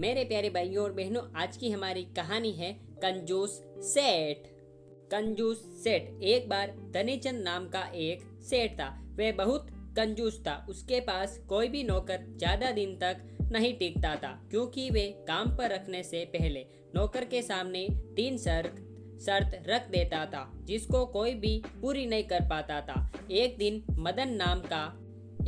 मेरे प्यारे भाइयों और बहनों, आज की हमारी कहानी है कंजूस सेठ। कंजूस सेठ। एक बार धनीचंद नाम का एक सेठ था। वह बहुत कंजूस था। उसके पास कोई भी नौकर ज्यादा दिन तक नहीं टिकता था, क्योंकि वे काम पर रखने से पहले नौकर के सामने 3 शर्त रख देता था, जिसको कोई भी पूरी नहीं कर पाता था। एक दिन मदन नाम का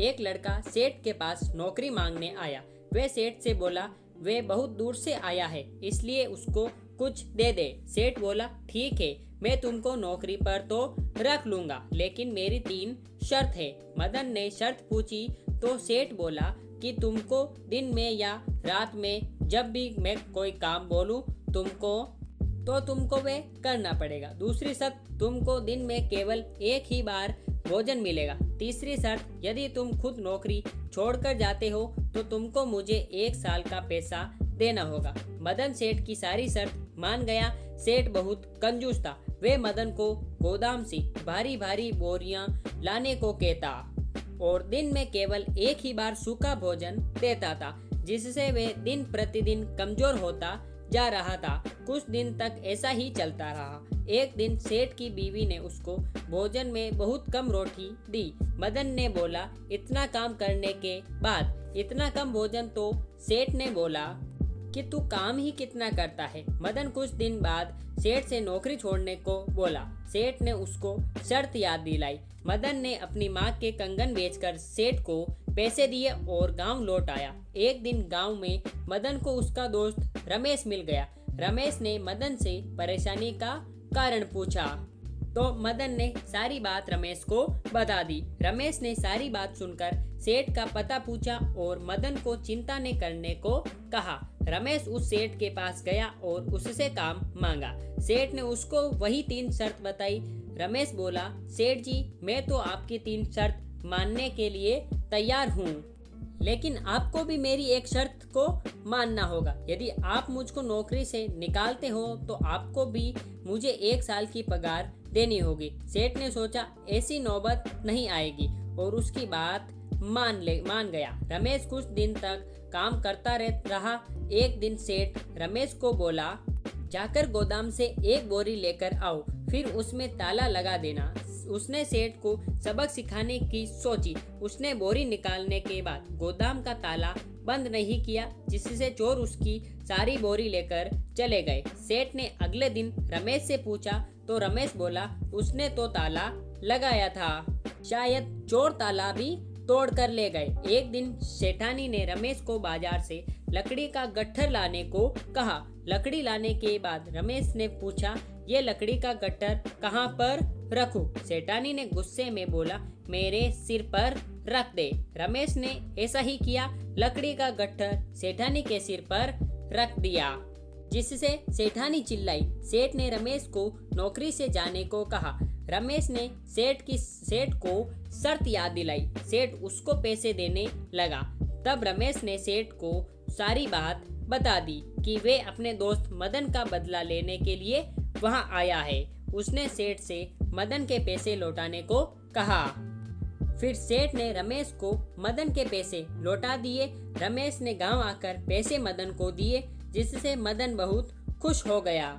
एक लड़का सेठ के पास नौकरी मांगने आया। वह सेठ से बोला, वे बहुत दूर से आया है, इसलिए उसको कुछ दे दे। सेठ बोला, ठीक है, मैं तुमको नौकरी पर तो रख लूंगा, लेकिन मेरी 3 शर्त है। मदन ने शर्त पूछी तो सेठ बोला कि तुमको दिन में या रात में जब भी मैं कोई काम बोलूं तुमको वे करना पड़ेगा। दूसरी शर्त, तुमको दिन में केवल एक ही बार भोजन मिलेगा। तीसरी शर्त, यदि तुम खुद नौकरी छोड़कर जाते हो तो तुमको मुझे 1 साल का पैसा देना होगा। मदन सेठ की सारी शर्त मान गया। सेठ बहुत कंजूस था। वे मदन को गोदाम से भारी भारी बोरियां लाने को कहता और दिन में केवल एक ही बार सूखा भोजन देता था, जिससे वे दिन प्रतिदिन कमजोर होता जा रहा था। कुछ दिन तक ऐसा ही चलता रहा। एक दिन सेठ की बीवी ने उसको भोजन में बहुत कम रोटी दी। मदन ने बोला, इतना काम करने के बाद इतना कम भोजन? तो सेठ ने बोला कि तू काम ही कितना करता है। मदन कुछ दिन बाद सेठ से नौकरी छोड़ने को बोला। सेठ ने उसको शर्त याद दिलाई। मदन ने अपनी माँ के कंगन बेचकर सेठ को पैसे दिए और गांव लौट आया। एक दिन गांव में मदन को उसका दोस्त रमेश मिल गया। रमेश ने मदन से परेशानी का कारण पूछा तो मदन ने सारी बात रमेश को बता दी। रमेश ने सारी बात सुनकर सेठ का पता पूछा और मदन को चिंता न करने को कहा। रमेश उस सेठ के पास गया और उससे काम मांगा। सेठ ने उसको वही 3 शर्त बताई। रमेश बोला, सेठ जी, मैं तो आपकी 3 शर्त मानने के लिए तैयार हूँ, लेकिन आपको भी मेरी एक शर्त को मानना होगा। यदि आप मुझको नौकरी से निकालते हो तो आपको भी मुझे 1 साल की पगार देनी होगी। सेठ ने सोचा ऐसी नौबत नहीं आएगी और उसकी बात मान गया। रमेश कुछ दिन तक काम करता रहा। एक दिन सेठ रमेश को बोला, जाकर गोदाम से 1 बोरी लेकर आओ, फिर उसमें ताला लगा देना। उसने सेठ को सबक सिखाने की सोची। उसने बोरी निकालने के बाद गोदाम का ताला बंद नहीं किया, जिससे चोर उसकी सारी बोरी लेकर चले गए। सेठ ने अगले दिन रमेश से पूछा तो रमेश बोला, उसने तो ताला लगाया था, शायद चोर ताला भी तोड़ कर ले गए। एक दिन सेठानी ने रमेश को बाजार से लकड़ी का गट्ठर लाने को कहा। लकड़ी लाने के बाद रमेश ने पूछा, ये लकड़ी का गट्ठर कहाँ पर रखूं? सेठानी ने गुस्से में बोला, मेरे सिर पर रख दे। रमेश ने ऐसा ही किया। लकड़ी का गट्ठर सेठानी के सिर पर रख दिया, जिससे सेठानी चिल्लाई। सेठ ने रमेश को नौकरी से जाने को कहा। रमेश ने सेठ को शर्त याद दिलाई। सेठ उसको पैसे देने लगा। तब रमेश ने सेठ को सारी बात बता दी कि वे अपने दोस्त मदन का बदला लेने के लिए वहां आया है। उसने सेठ से मदन के पैसे लौटाने को कहा। फिर सेठ ने रमेश को मदन के पैसे लौटा दिए। रमेश ने गांव आकर पैसे मदन को दिए, जिससे मदन बहुत खुश हो गया।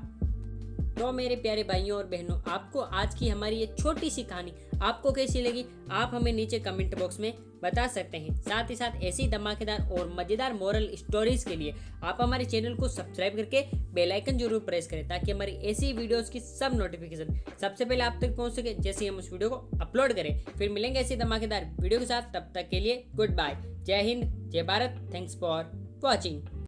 तो मेरे प्यारे भाइयों और बहनों, आपको आज की हमारी ये छोटी सी कहानी आपको कैसी लगी, आप हमें नीचे कमेंट बॉक्स में बता सकते हैं। साथ ही साथ ऐसी धमाकेदार और मजेदार मोरल स्टोरीज के लिए आप हमारे चैनल को सब्सक्राइब करके बेल आइकन जरूर प्रेस करें, ताकि हमारी ऐसी वीडियोस की सब नोटिफिकेशन सबसे पहले आप तक पहुंच सके जैसे हम उस वीडियो को अपलोड करें। फिर मिलेंगे ऐसी धमाकेदार वीडियो के साथ। तब तक के लिए गुड बाय। जय हिंद, जय भारत। Thanks for watching.